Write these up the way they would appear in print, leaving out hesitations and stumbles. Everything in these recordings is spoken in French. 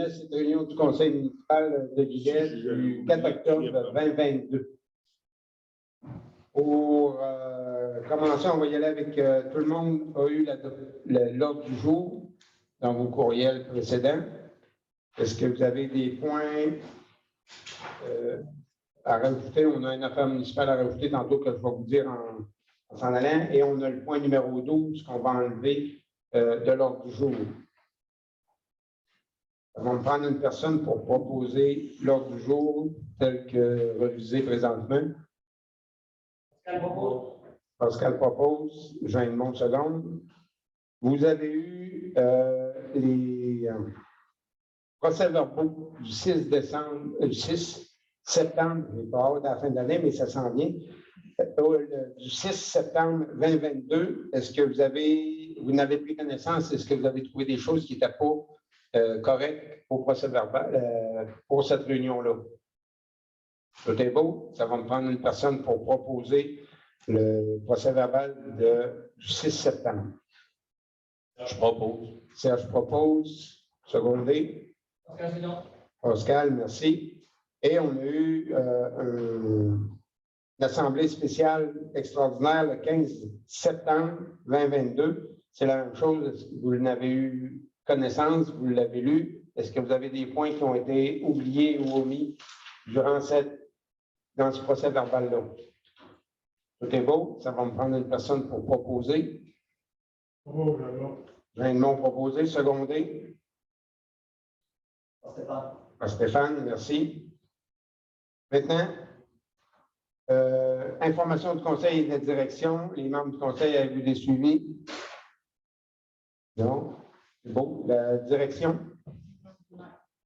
Cette réunion du Conseil municipal de Guillet du 4 octobre 2022. Pour commencer, on va y aller avec tout le monde a eu l'ordre du jour dans vos courriels précédents. Est-ce que vous avez des points à rajouter? On a une affaire municipale à rajouter tantôt que je vais vous dire en s'en allant. Et on a le point numéro 12 qu'on va enlever de l'ordre du jour. On va me prendre une personne pour proposer l'ordre du jour tel que revisé présentement. Pascal propose. Jeanne Mont seconde. Vous avez eu les procès-verbaux du 6 septembre, je n'ai pas hâte à la fin de l'année, mais ça s'en vient. Du 6 septembre 2022, est-ce que vous n'avez pris connaissance? Est-ce que vous avez trouvé des choses qui n'étaient pas correct au procès-verbal pour cette réunion-là? Tout est beau. Ça va me prendre une personne pour proposer le procès-verbal du 6 septembre. Je propose. Serge propose. Secondé. Pascal, merci. Et on a eu une assemblée spéciale extraordinaire le 15 septembre 2022. C'est la même chose. Vous n'avez eu connaissance, vous l'avez lu. Est-ce que vous avez des points qui ont été oubliés ou omis dans ce procès verbal-là? Tout est beau. Ça va me prendre une personne pour proposer. Jeanne Mont proposé. Secondé. Stéphane, merci. Maintenant, information du conseil et de la direction. Les membres du conseil, avez-vous des suivis? Non. C'est beau. La direction,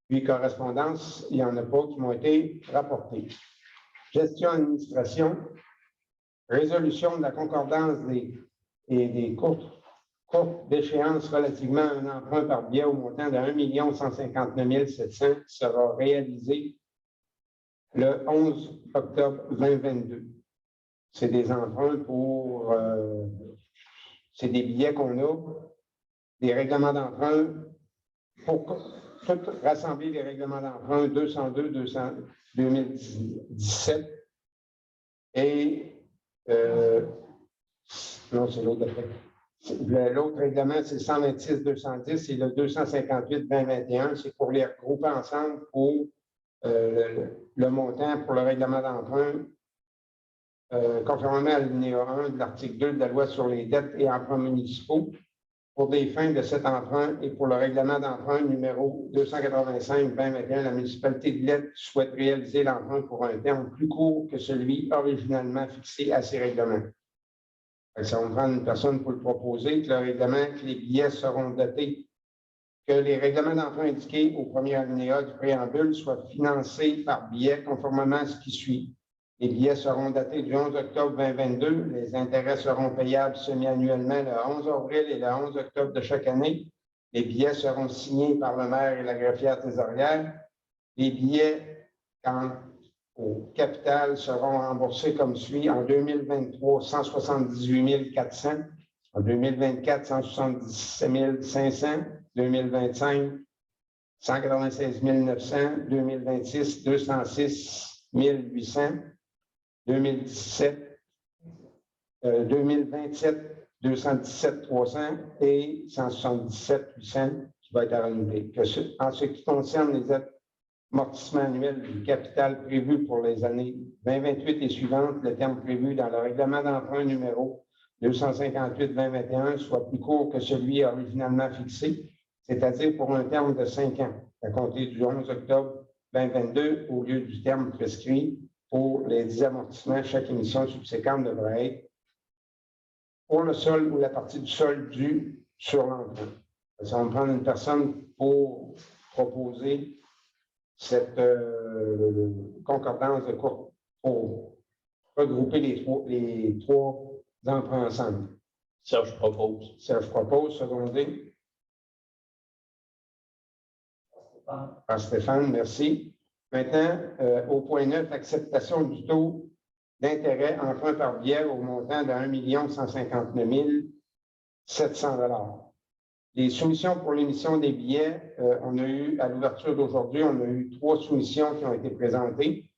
puis correspondance, il n'y en a pas qui m'ont été rapportés. Gestion, administration, résolution de la concordance des courtes d'échéance relativement à un emprunt par biais au montant de 1 159 700 qui sera réalisé le 11 octobre 2022. C'est des emprunts pour... c'est des billets qu'on a, des règlements d'emprunt, pour tout rassembler les règlements d'emprunt 202, 2017 et non, c'est l'autre d'après. L'autre règlement, c'est 126, 210 et le 258, 2021. C'est pour les regrouper ensemble pour le montant pour le règlement d'emprunt conformément à l'alinéa 1 de l'article 2 de la loi sur les dettes et emprunts municipaux pour des fins de cet emprunt et pour le règlement d'emprunt numéro 285-2021, la municipalité de Lette souhaite réaliser l'emprunt pour un terme plus court que celui originalement fixé à ces règlements. Ça va me prendre une personne pour le proposer, que le règlement, que les billets seront datés, que les règlements d'emprunt indiqués au premier alinéa du préambule soient financés par billets conformément à ce qui suit. Les billets seront datés du 11 octobre 2022. Les intérêts seront payables semi-annuellement le 11 avril et le 11 octobre de chaque année. Les billets seront signés par le maire et la greffière trésorière. Les billets au capital seront remboursés comme suit. En 2023, 178 400. En 2024, 177 500. 2025, 196 900. 2026, 206 800. 2027, 217 300 et 177 800 qui va être à renouveler. En ce qui concerne les amortissements annuels du capital prévu pour les années 2028 et suivantes, le terme prévu dans le règlement d'emprunt numéro 258-2021 soit plus court que celui originalement fixé, c'est-à-dire pour un terme de 5 ans, à compter du 11 octobre 2022 au lieu du terme prescrit. Pour les 10 amortissements, chaque émission subséquente devrait être pour le sol ou la partie du sol due sur l'emprunt. Ça va me prendre une personne pour proposer cette concordance de cours pour regrouper les trois emprunts ensemble. Serge propose. Serge propose, secondé. Par Stéphane, merci. Maintenant, au point 9, acceptation du taux d'intérêt emprunt par biais au montant de 1 159 700 $. Les soumissions pour l'émission des billets, on a eu, à l'ouverture d'aujourd'hui, on a eu 3 soumissions qui ont été présentées.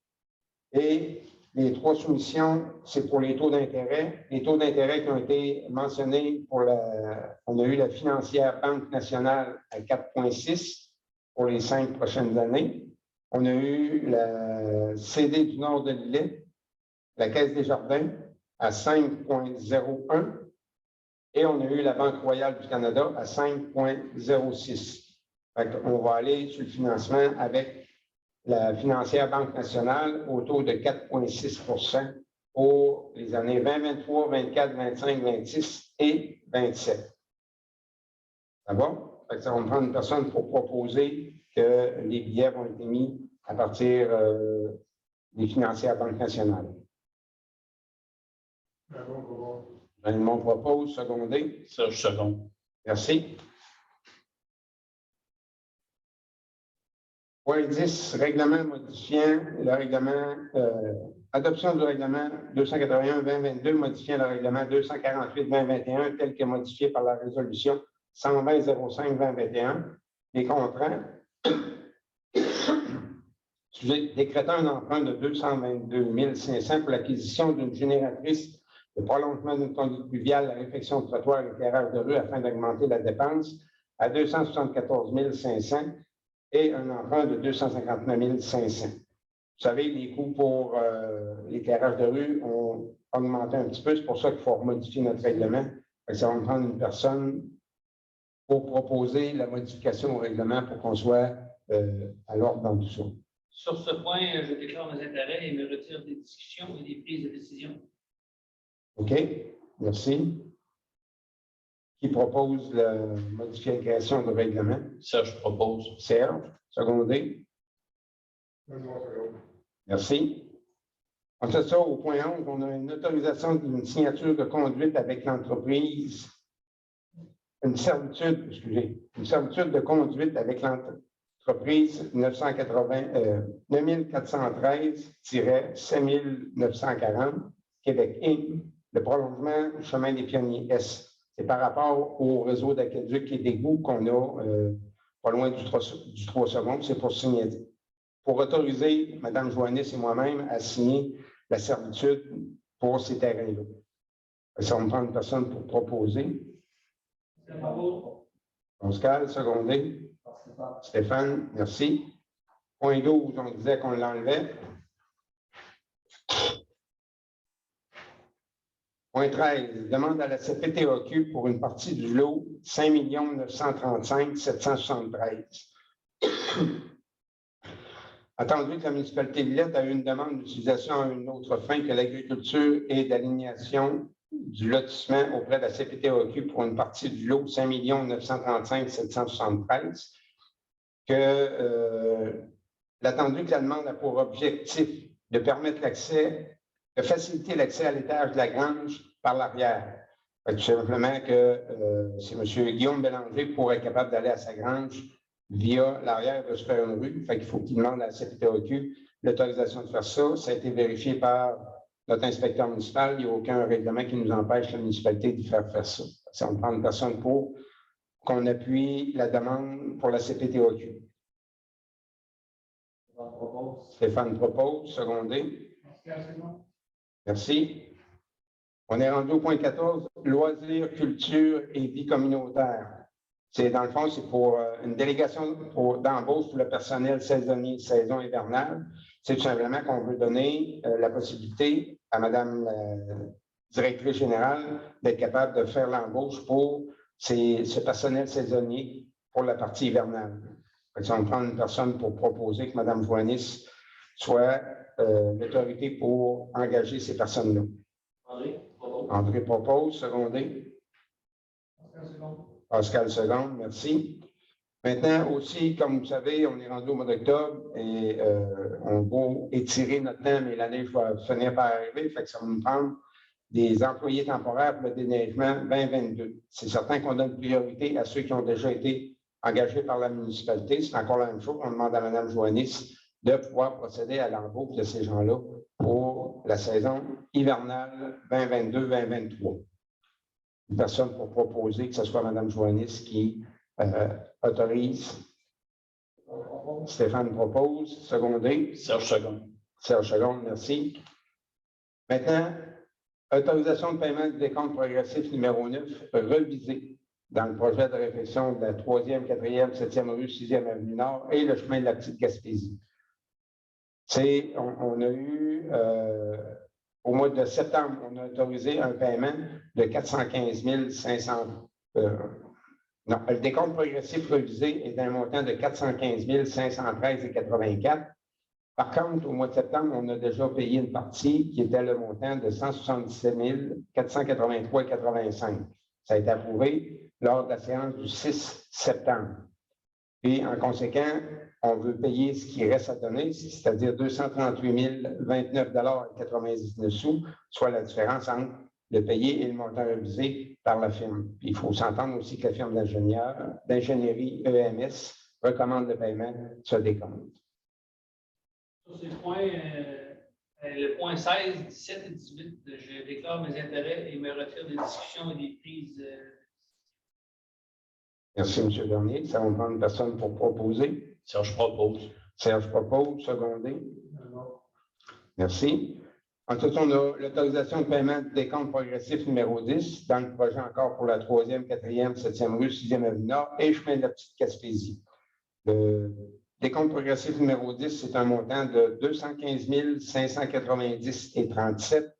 Et les 3 soumissions, c'est pour les taux d'intérêt. Les taux d'intérêt qui ont été mentionnés on a eu la financière Banque nationale à 4,6 pour les 5 prochaines années. On a eu la CD du Nord de l'Îlet, la Caisse des Jardins à 5,01 et on a eu la Banque royale du Canada à 5,06. On va aller sur le financement avec la financière Banque nationale au taux de 4,6 pour les années 2023, 24, 25, 26 et 27. Ça va? Ça va me prendre une personne pour proposer que les billets vont être émis à partir des financières Banque nationale. Raymond propose, secondé. Serge second. Merci. Point 10, règlement modifiant le règlement, adoption du règlement 281-2022 modifiant le règlement 248-2021 tel que modifié par la résolution 120-05-2021. Les contrats, décrétant un emprunt de 222 500 pour l'acquisition d'une génératrice de prolongement d'une conduite pluviale, la réfection de trottoir et l'éclairage de rue afin d'augmenter la dépense à 274 500 et un emprunt de 259 500. Vous savez, les coûts pour l'éclairage de rue ont augmenté un petit peu. C'est pour ça qu'il faut modifier notre règlement. Ça va me prendre une personne pour proposer la modification au règlement pour qu'on soit à l'ordre dans tout ça. Sur ce point, je déclare mes intérêts et me retire des discussions et des prises de décision. OK, merci. Qui propose la modification du règlement? Serge propose. Serge, secondé. Merci. On fait ça au point 11. On a une autorisation d'une signature de conduite avec l'entreprise. Une servitude de conduite avec l'entreprise 9413-7940 Québec Inc. Le prolongement du chemin des Pionniers S. C'est par rapport au réseau d'aqueduc et d'égouts qu'on a pas loin du 3 secondes. C'est pour signer, pour autoriser Mme Joannis et moi-même à signer la servitude pour ces terrains-là. Ça va me prendre une personne pour proposer. Pascal, secondé. Stéphane, merci. Point 12, on disait qu'on l'enlevait. Point 13, demande à la CPTAQ pour une partie du lot 5 935 773. Attendu que la municipalité de Villette a eu une demande d'utilisation à une autre fin que l'agriculture et d'alignation du lotissement auprès de la CPTAQ pour une partie du lot 5 935 773, que l'attendu que la demande a pour objectif de permettre l'accès, de faciliter l'accès à l'étage de la grange par l'arrière. Tout simplement que c'est M. Guillaume Bélanger pour être capable d'aller à sa grange via l'arrière de se faire une rue. Il faut qu'il demande à la CPTAQ l'autorisation de faire ça. Ça a été vérifié par notre inspecteur municipal. Il n'y a aucun règlement qui nous empêche la municipalité de faire ça. Ça va prendre une personne pour qu'on appuie la demande pour la CPTAQ. Stéphane propose, secondé. Merci. On est rendu au point 14, loisirs, culture et vie communautaire. Dans le fond, c'est pour une délégation d'embauche pour le personnel saisonnier, saison hivernale. C'est tout simplement qu'on veut donner la possibilité à Mme la directrice générale d'être capable de faire l'embauche pour ce personnel saisonnier pour la partie hivernale. Si on prend une personne pour proposer que Mme Joannis soit l'autorité pour engager ces personnes-là. André propose, secondé. Pascal seconde, merci. Maintenant aussi, comme vous savez, on est rendu au mois d'octobre et on va étirer notre temps, mais l'année va finir par arriver, fait que ça va nous prendre des employés temporaires pour le déneigement 2022. C'est certain qu'on donne priorité à ceux qui ont déjà été engagés par la municipalité. C'est encore la même chose. On demande à Mme Joannis de pouvoir procéder à l'embauche de ces gens-là pour la saison hivernale 2022-2023. une personne pour proposer, que ce soit Mme Joannis qui autorise. Stéphane propose, secondé. Serge seconde. Serge seconde, merci. Maintenant, autorisation de paiement du décompte progressif numéro 9, revisé dans le projet de réflexion de la 3e, 4e, 7e rue, 6e avenue Nord et le chemin de la Petite Gaspésie. On a eu, au mois de septembre, on a autorisé un paiement de 415 500. Non, le décompte progressif revisé est d'un montant de 415 513,84. Par contre, au mois de septembre, on a déjà payé une partie qui était le montant de 177 483,85. Ça a été approuvé lors de la séance du 6 septembre. Et en conséquent, on veut payer ce qui reste à donner, c'est-à-dire 238 029,99 $, soit la différence entre le payé et le montant révisé par la firme. Puis il faut s'entendre aussi que la firme d'ingénierie EMS recommande le paiement de ce décompte. Sur ces points, le point 16, 17 et 18, je déclare mes intérêts et me retire des discussions et des prises. Merci, M. Bernier. Ça va prendre une personne pour proposer. Serge propose. Serge propose, secondé. Merci. Ensuite, on a l'autorisation de paiement du décompte progressif numéro 10 dans le projet encore pour la 3e, 4e, 7e rue, 6e avenue Nord et chemin de la Petite Gaspésie. Le décompte progressif numéro 10, c'est un montant de 215 590,37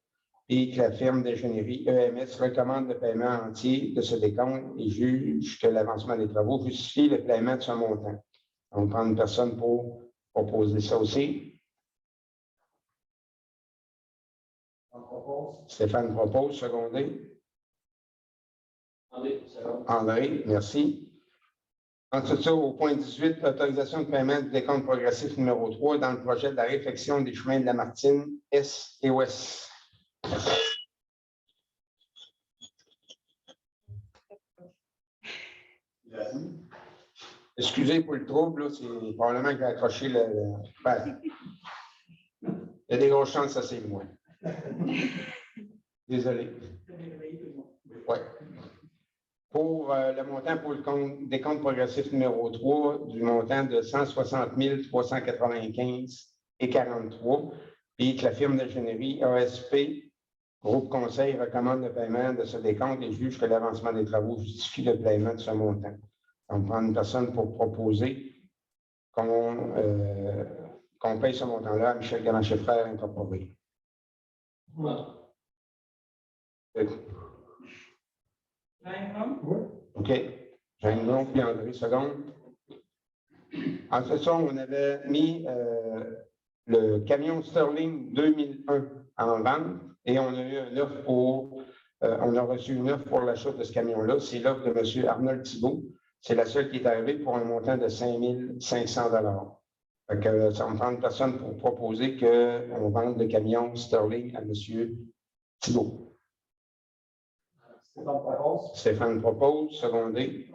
et que la firme d'ingénierie EMS recommande le paiement entier de ce décompte et juge que l'avancement des travaux justifie le paiement de ce montant. On prend une personne pour proposer ça aussi. Stéphane propose, secondé. André, merci. Ensuite, ça, au point 18, l'autorisation de paiement du décompte progressif numéro 3 dans le projet de la réfection des chemins de la Martine, Est et Ouest. Excusez pour le trouble, là, c'est probablement que j'ai accroché le. Ben, il y a des grosses chances que ça c'est moi. Désolé. Ouais. Pour le montant pour le décompte progressif numéro 3, du montant de 160 395,43, puis que la firme d'ingénierie ASP, groupe conseil, recommande le paiement de ce décompte et juge que l'avancement des travaux justifie le paiement de ce montant. On prend une personne pour proposer qu'on paye ce montant-là à Michel Gamache-Frères Incorporé. OK. Jean-Yves puis André, seconde. En ce sens, on avait mis le camion Sterling 2001 en vente et on a eu une offre pour, on a reçu une offre pour l'achat de ce camion-là. C'est l'offre de M. Arnold Thibault. C'est la seule qui est arrivée pour un montant de 5 500 $. Fait que, ça me prend une personne pour proposer qu'on vende le camion Sterling à M. Thibault. Stéphane propose, secondé.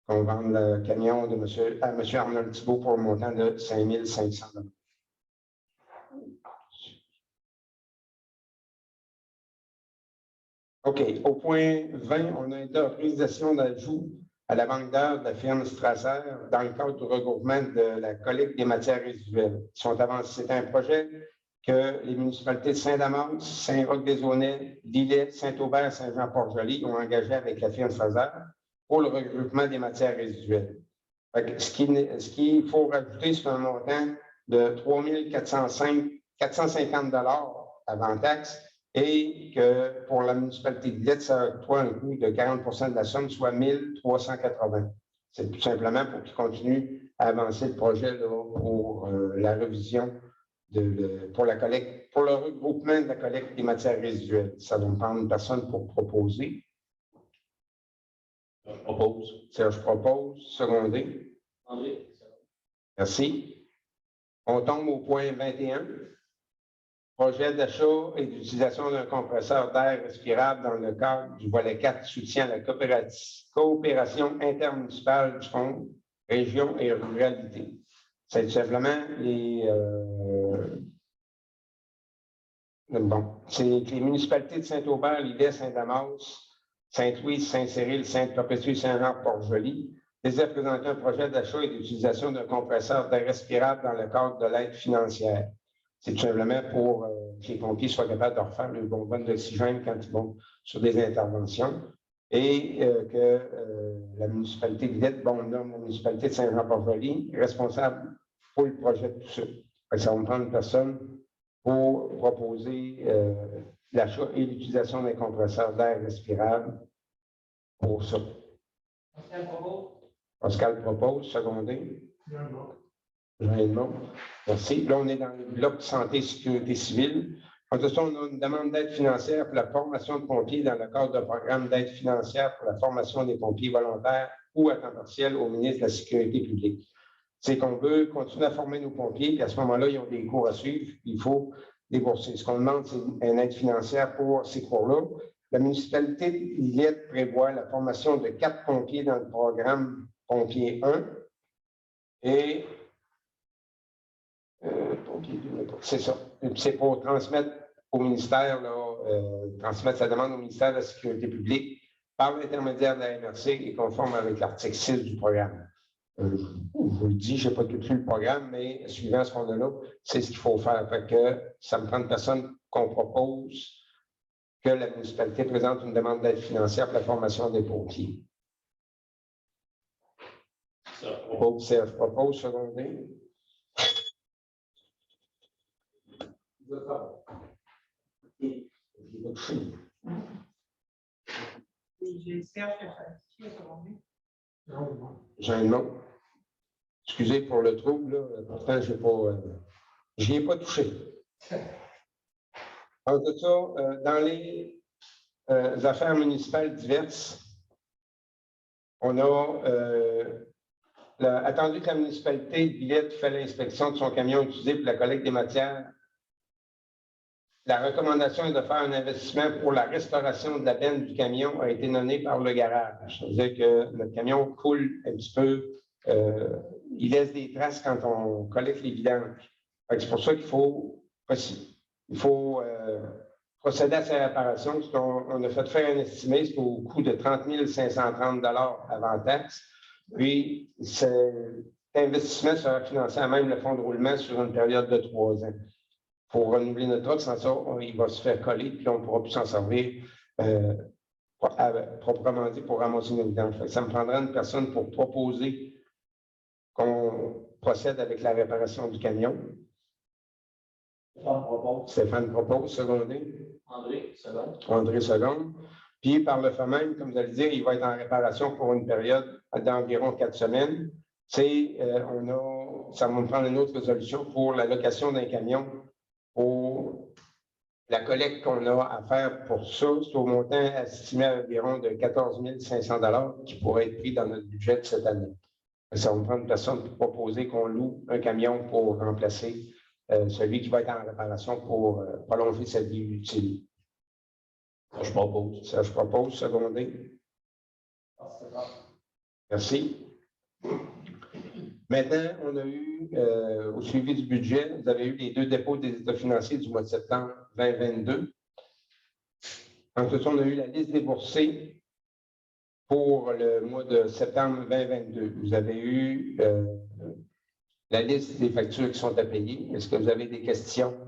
Qu'on vende le camion de à M. Arnold Thibault pour un montant de 5 500 $. OK. Au point 20, on a une autorisation d'ajout à la banque d'heures de la firme Strasser dans le cadre du regroupement de la collecte des matières résiduelles. C'est un projet que les municipalités de Saint-Damas, Saint-Roch-des-Aunais, Lillet, Saint-Aubert, Saint-Jean-Port-Joli ont engagé avec la firme Strasser pour le regroupement des matières résiduelles. Ce qu'il faut rajouter, c'est un montant de 3 450 $ avant taxe et que pour la municipalité de Lillet, ça octroie un coût de 40 % de la somme, soit 1 380. C'est tout simplement pour qu'ils continuent à avancer le projet là, pour la révision, pour la collecte, pour le regroupement de la collecte des matières résiduelles. Ça va me prendre une personne pour proposer. Je propose. Serge propose, secondé. André. Merci. On tombe au point 21. Projet d'achat et d'utilisation d'un compresseur d'air respirable dans le cadre du volet 4 soutien à la coopération intermunicipale du Fonds Région et Ruralité. C'est tout simplement c'est les municipalités de Saint-Aubert, Lillet, Saint-Damas Sainte-Louise, Saint-Cyril, Sainte-Perpétue, Saint-Jean, Port-Joli, désire présenter un projet d'achat et d'utilisation d'un compresseur d'air respirable dans le cadre de l'aide financière. C'est tout simplement pour que les pompiers soient capables de refaire le bonbonne d'oxygène quand ils vont sur des interventions et que la municipalité de Villette, bon, on nomme la municipalité de Saint-Jean-Port-Joli responsable pour le projet de tout ça. Ça va me prendre une personne pour proposer l'achat et l'utilisation d'un compresseur d'air respirable pour ça. Pascal propose, secondé. Jean-Edmond. Merci. Là, on est dans le bloc santé et sécurité civile. En tout cas, on a une demande d'aide financière pour la formation de pompiers dans le cadre d'un programme d'aide financière pour la formation des pompiers volontaires ou à temps partiel au ministre de la Sécurité publique. C'est qu'on veut continuer à former nos pompiers, puis à ce moment-là, ils ont des cours à suivre, puis il faut débourser. Ce qu'on demande, c'est une aide financière pour ces cours-là. La municipalité de Villette prévoit la formation de 4 pompiers dans le programme Pompier 1 et c'est ça. C'est pour transmettre au ministère, transmettre sa demande au ministère de la Sécurité publique par l'intermédiaire de la MRC et conforme avec l'article 6 du programme. Je vous le dis, je n'ai pas tout lu le programme, mais suivant ce qu'on a là, c'est ce qu'il faut faire. Fait que ça me prend une personne qu'on propose que la municipalité présente une demande d'aide financière pour la formation des pompiers. Je propose, secondé. Jean-Edmond. Excusez pour le trouble, là. Pourtant, je n'y ai pas touché. En tout cas, dans les affaires municipales diverses, on a attendu que la municipalité de Villette fait l'inspection de son camion utilisé pour la collecte des matières. La recommandation est de faire un investissement pour la restauration de la benne du camion a été donnée par le garage. Ça veut dire que notre camion coule un petit peu, il laisse des traces quand on collecte les vidanges. C'est pour ça qu'il faut procéder à ces réparations. On a fait faire un estimé, c'est au coût de 30 530 $ avant taxe. Puis, cet investissement sera financé à même le fonds de roulement sur une période de 3 ans. Pour renouveler notre truck, sans ça, il va se faire coller, puis on ne pourra plus s'en servir proprement dit pour ramasser nos vidanges. Ça me prendra une personne pour proposer qu'on procède avec la réparation du camion. Stéphane propose, secondé. André, seconde. André, seconde. Puis, par le fait même, comme vous allez dire, il va être en réparation pour une période d'environ 4 semaines. Ça va me prendre une autre résolution pour la location d'un camion. Pour la collecte qu'on a à faire pour ça, c'est au montant estimé à environ de 14 500 $ qui pourrait être pris dans notre budget de cette année. Ça va me prendre une personne pour proposer qu'on loue un camion pour remplacer celui qui va être en réparation pour prolonger sa vie utile. Ça, je propose. Ça, je propose, secondé. Merci. Maintenant, on a eu, au suivi du budget, vous avez eu les 2 dépôts des états financiers du mois de septembre 2022. Ensuite, on a eu la liste déboursée pour le mois de septembre 2022. Vous avez eu la liste des factures qui sont à payer. Est-ce que vous avez des questions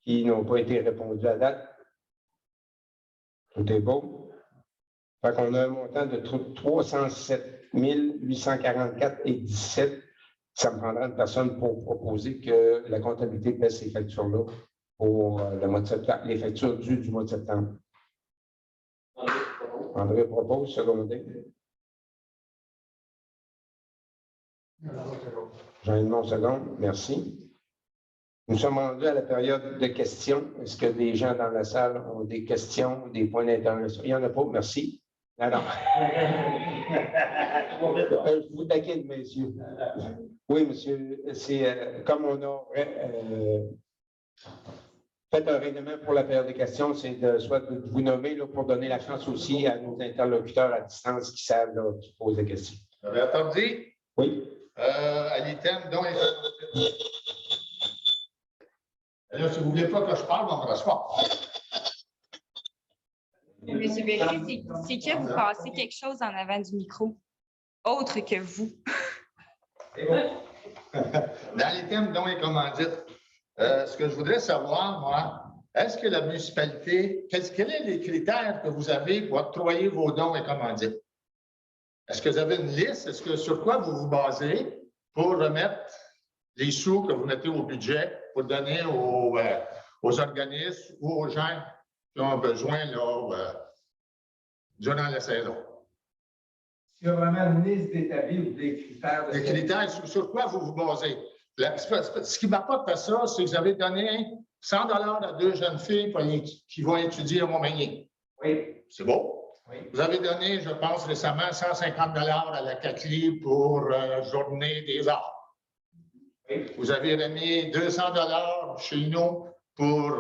qui n'ont pas été répondues à date? Tout est beau. Fait qu'on a un montant de 307 844,17 $. Ça me prendra une personne pour proposer que la comptabilité paie ces factures-là pour le mois de septembre, les factures dues du mois de septembre. André propose, secondé. Jean-Edmond, seconde. Merci. Nous sommes rendus à la période de questions. Est-ce que des gens dans la salle ont des questions, des points d'interrogation? Il n'y en a pas, merci. Alors, je vous taquine, messieurs. Oui, monsieur, c'est comme on a fait un règlement pour la période de questions, c'est soit de vous nommer là, pour donner la chance aussi à nos interlocuteurs à distance qui savent, là, qui posent des questions. Vous avez entendu? Oui. À l'item, dont là, si vous ne voulez pas que je parle, on va m'asseoir. Monsieur Berry, c'est que vous passez quelque chose en avant du micro, autre que vous. C'est bon. Dans les thèmes dons et commandites, ce que je voudrais savoir, moi, est-ce que la municipalité, quels sont les critères que vous avez pour octroyer vos dons et commandites? Est-ce que vous avez une liste? Est-ce que sur quoi vous vous basez pour remettre les sous que vous mettez au budget pour donner aux organismes ou aux gens qui ont besoin là, durant la saison? Il y a vraiment une liste d'établis ou des critères. Les critères, sur quoi vous vous basez? Ce qui m'apporte à ça, c'est que vous avez donné 100 $ à 2 jeunes filles qui vont étudier à Montmagny. Oui. C'est beau. Oui. Vous avez donné, je pense, récemment 150 $ à la CACLI pour Journée des arts. Oui. Vous avez remis 200 $ chez nous pour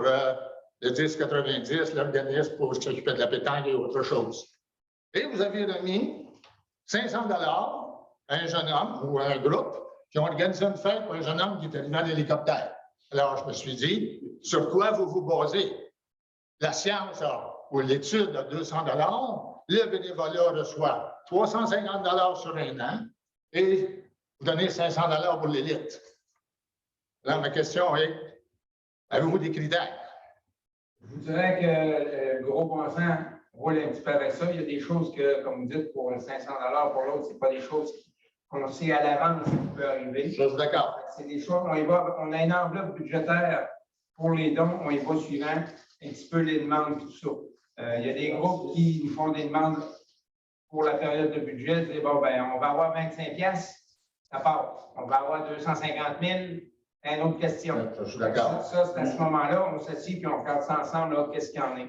le 1090, l'organisme pour s'occuper de la pétanque et autre chose. Et vous avez remis 500 $ à un jeune homme ou à un groupe qui ont organisé une fête pour un jeune homme qui est arrivé en hélicoptère. Alors, je me suis dit, sur quoi vous vous basez? La science ou l'étude à 200 $, le bénévolat reçoit 350 $ sur un an et vous donnez 500 $ pour l'élite. Là, ma question est, avez-vous des critères? Je vous dirais que le gros bon sens roule un petit peu avec ça. Il y a des choses que, comme vous dites, pour 500 $, pour l'autre, ce n'est pas des choses qu'on sait à l'avance ce qui peut arriver. Je suis d'accord. C'est des choses, on a une enveloppe budgétaire pour les dons, on y va suivant un petit peu les demandes, tout ça. Il y a des groupes qui nous font des demandes pour la période de budget, disent, bon, ben, on va avoir 25 piastres, ça passe. On va avoir 250 000, une autre question. Je suis d'accord. Ça, c'est à ce moment-là, on s'assied puis on regarde ça ensemble, là, qu'est-ce qu'il y en a.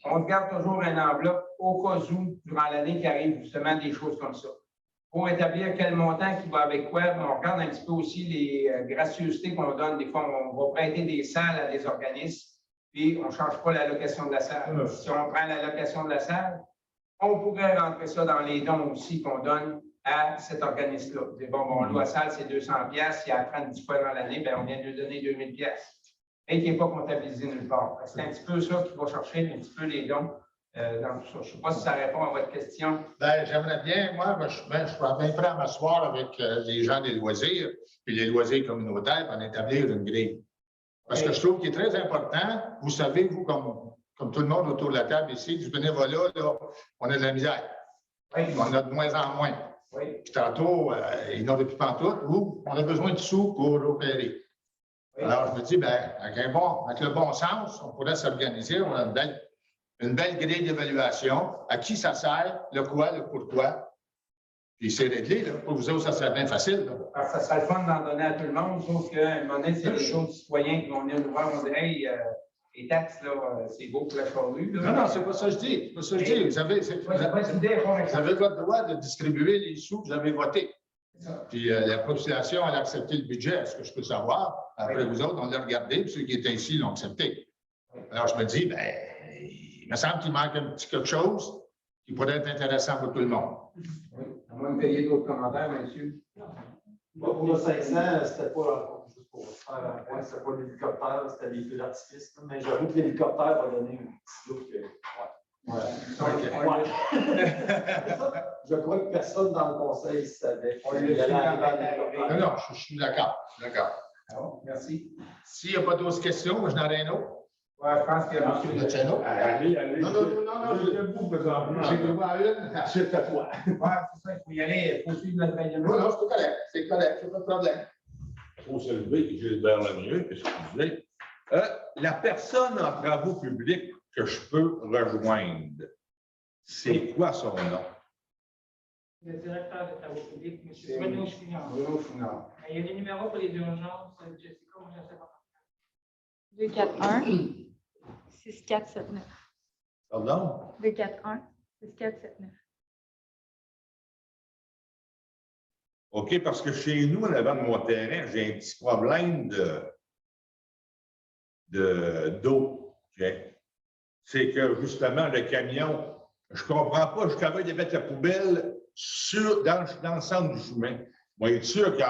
On garde toujours une enveloppe au cas où, durant l'année, qui arrive justement des choses comme ça. Pour établir quel montant qui va avec quoi, on regarde un petit peu aussi les gracieusetés qu'on donne. Des fois, on va prêter des salles à des organismes, puis on ne change pas la location de la salle. Si on prend la location de la salle, on pourrait rentrer ça dans les dons aussi qu'on donne à cet organisme-là. Bon, loue à salle, c'est 200 piastres. S'il apprend 10 fois dans l'année, ben, on vient de lui donner 2000 piastres. Et qui n'est pas comptabilisé nulle part. C'est un petit peu ça qui va chercher un petit peu les dons dans tout ça. Je ne sais pas si ça répond à votre question. Ben, j'aimerais bien, moi, je suis bien prêt à m'asseoir avec les gens des loisirs, puis les loisirs communautaires, pour en établir une grille. Parce que je trouve qu'il est très important, vous savez, vous, comme tout le monde autour de la table ici, du bénévolat, là, on a de la misère. Oui. On en a de moins en moins. Oui. Puis tantôt, il n'en a plus pantoute, ou on a besoin de sous pour opérer. Oui. Alors, je me dis, ben, avec le bon sens, on pourrait s'organiser, on a une belle grille d'évaluation, à qui ça sert, le quoi, le pourquoi. Puis c'est réglé, là. Pour vous autres, ça serait bien facile. Là. Alors, ça serait le fun d'en donner à tout le monde, sauf qu'à un moment donné, c'est des choses citoyens qui vont venir nous voir, on dirait, hey, les taxes, là, c'est beau pour la charrue. Non, c'est pas ça que je dis. C'est pas ça que je dis. Vous avez votre droit de distribuer les sous que vous avez votés. Puis la population, elle a accepté le budget. Est-ce que je peux savoir? Après, vous autres, on l'a regardé, puis ceux qui étaient ici l'ont accepté. Alors, je me dis, ben, il me semble qu'il manque un petit quelque chose qui pourrait être intéressant pour tout le monde. Oui. À moins de payer d'autres commentaires, monsieur. Moi, pour le 500, c'était pas, juste pour faire un point, c'était pas l'hélicoptère, c'était les feux d'artifice. Mais j'avoue que l'hélicoptère va donner un petit look. Je crois que personne dans le conseil savait. Non, je suis d'accord. Alors, merci. S'il n'y a pas d'autres questions, moi, je n'en ai un autre. Ouais, je pense que monsieur. Allez. Non, j'ai debout présentement. j'ai droit à une. C'est à toi. Ouais, c'est ça, il faut y aller, il faut suivre notre veille de Non, c'est correct, c'est pas de problème. Il faut se lever, Gilbert Lemieux, excusez. La personne en travaux publics que je peux rejoindre, c'est quoi son nom? Le directeur des travaux publics, M. Bruno Chouinard. Bruno Chouinard. Il y a des numéros pour les urgences, Jessica, moi, je ne sais pas. 241 6479. Pardon? 241 6479. OK, parce que chez nous, en avant de mon terrain, j'ai un petit problème d'eau. Okay? C'est que, justement, le camion, je ne comprends pas, je travaille de mettre la poubelle dans le centre du chemin. Moi, être sûr qu'il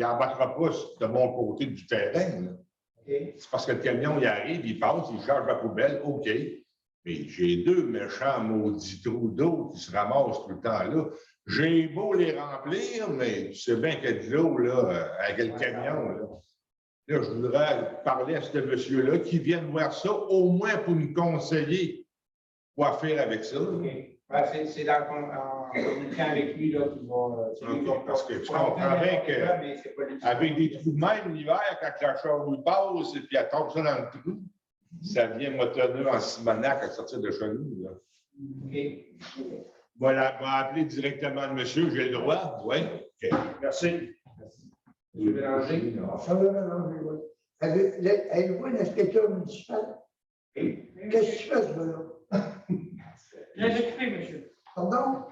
n'embarquera pas de mon côté du terrain. Là. OK. C'est parce que le camion, il arrive, il passe, il charge la poubelle, OK. Mais j'ai deux méchants maudits trous d'eau qui se ramassent tout le temps là. J'ai beau les remplir, mais tu sais bien qu'il y a de l'eau là, avec le camion. Là, je voudrais parler à ce monsieur-là qui vienne voir ça, au moins pour nous conseiller quoi faire avec ça. OK. Ben, c'est en communiquant avec lui là, qu'il va. C'est lui qui va- Parce que tu pour en comprends bien que mais c'est pas lui qui- avec des trous de même l'hiver, quand la charrue passe et puis elle tombe ça dans le trou, ça vient motonneux en Simonac à sortir de chez nous. Là. OK. Voilà, on va appeler directement le monsieur, j'ai le droit. Oui. OK. Merci. M. Bélanger. Ça va mélanger, oui. Avez-vous un inspecteur municipal? Qu'est-ce que tu fais, ce gars-là? Bien occupé, monsieur. Pardon?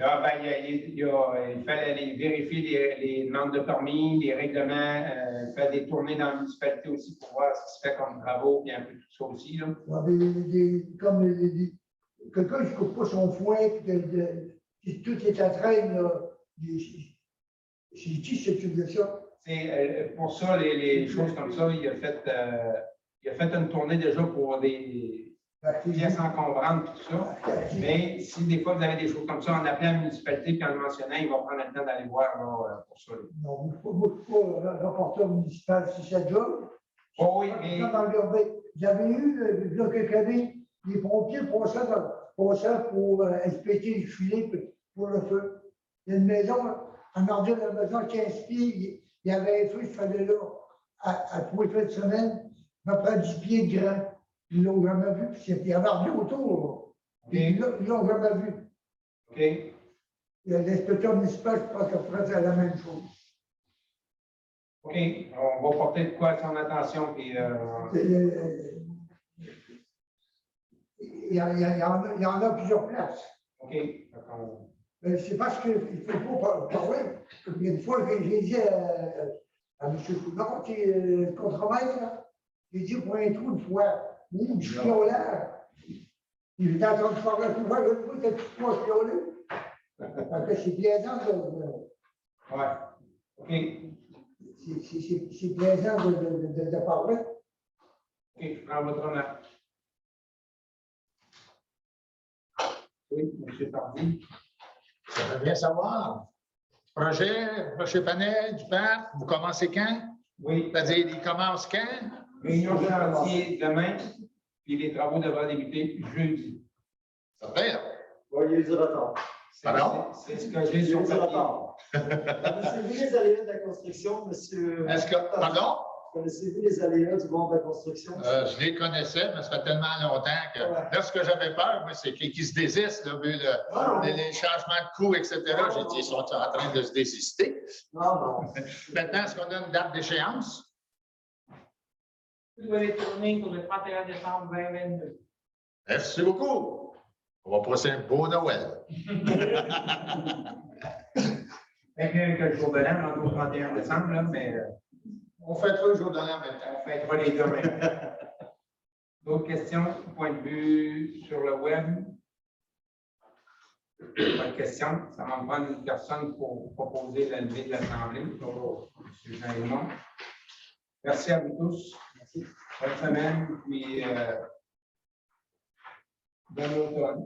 Ah, ben, il fallait aller vérifier les demandes de permis, les règlements, faire des tournées dans la municipalité aussi pour voir ce qui se fait comme travaux, puis un peu tout ça aussi. Là. Comme quelqu'un qui ne coupe pas son foin, puis tout est à traîne, là. C'est qui s'occupe de ça? Pour ça, les choses comme ça, il a fait une tournée déjà pour des pièces encombrantes, tout ça. Mais si des fois vous avez des choses comme ça, en appelant la municipalité et en le mentionnant, il va prendre le temps d'aller voir là, pour ça. Là. Non, je ne suis pas rapporteur municipal, c'est ça job. Oh, oui, mais. J'avais eu, il y a quelques années, les pompiers passaient pour inspecter les filets pour le feu. Il y a une maison, en ordre de la maison, 15 pieds, il y avait un feu, il fallait là, à 3 fins de semaine, à peu près 10 pieds de grand. Ils ne l'ont jamais vu, puis il y avait rien autour. Ils ne l'ont jamais vu. OK. L'inspecteur municipal, je pense qu'il ferait la même chose. OK. On va porter de quoi à son attention. Puis, il y en a plusieurs places. OK. C'est parce qu'il ne faut pas parler. Il y a une fois que j'ai dit à M. Coudon, qui est le contremaître, j'ai dit pour un trou de fois, du fiolaire. Il était en train de faire le tout voir, le trou était tout pas fiolé. Parce que c'est plaisant de. Ouais. OK. C'est plaisant de parler. OK, je prends votre honneur. Oui, M. Tardy. J'aimerais bien savoir. Projet, M. Panel, du parc, vous commencez quand? Oui. C'est-à-dire, il commence quand? Réunion de chantier demain, puis les travaux devraient débuter jeudi. Ça fait, Oui, il y a eu du retard. Pardon? C'est ce que j'ai Il y a sur eu du papier. retard. Connaissez-vous les aléas de la construction, monsieur? Est-ce que, pardon? Connaissez-vous les aléas du monde de la construction? Je les connaissais, mais ça fait tellement longtemps que. Là, ce que j'avais peur, moi, c'est qu'ils se désistent, là, vu les changements de coûts, etc. J'ai dit, ils sont en train de se désister. Non. Maintenant, est-ce qu'on a une date d'échéance? Vous devez tourner pour le 31 décembre 2022. Merci beaucoup. On va passer un beau Noël. Quelques jours de l'an, au 31 décembre, là, mais On fêtera le jour de l'an maintenant. on fêtera les deux en même temps. D'autres questions, point de vue sur le web? Pas de questions. Ça m'en prend une personne pour proposer la levée de l'Assemblée. M. Jean Raymond. Merci à vous tous. Merci. Bonne semaine, puis bon automne.